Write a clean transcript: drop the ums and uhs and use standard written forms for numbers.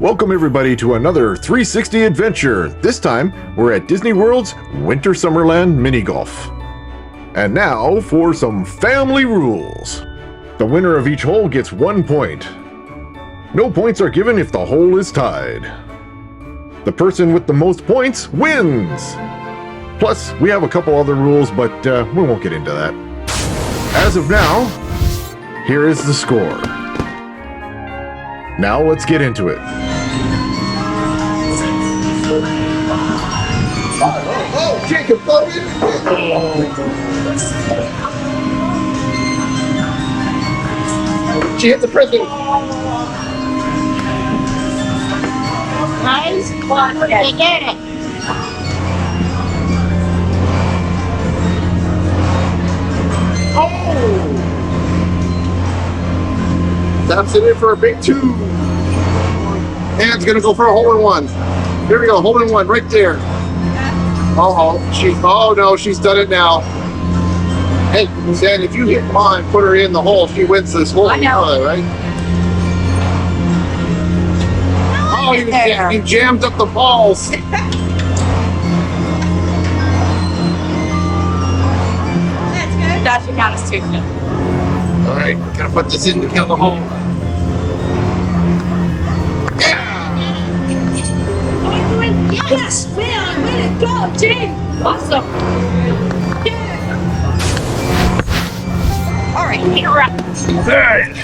Welcome everybody to another 360 adventure. This time, we're at Disney World's Winter Summerland Mini Golf. And now for some family rules. The winner of each hole gets 1 point. No points are given if the hole is tied. The person with the most points wins. Plus, we have a couple other rules, but we won't get into that. As of now, here is the score. Now let's get into it. Oh, Jacob, come in. She hit the prison. Nice one. They get it. Oh! Taps it in for a big two. And gonna go for a hole-in-one. Here we go, hole-in-one right there. Oh no, she's done it now. Hey, Stan, if you hit mine, put her in the hole, she wins this hole. I know. Right? Oh, you jammed up the balls. That's good. That should count as two. All right, gotta put this in to kill the hole. Yes, man, way to go, team. Awesome. Yeah. All right, interrupt. All right.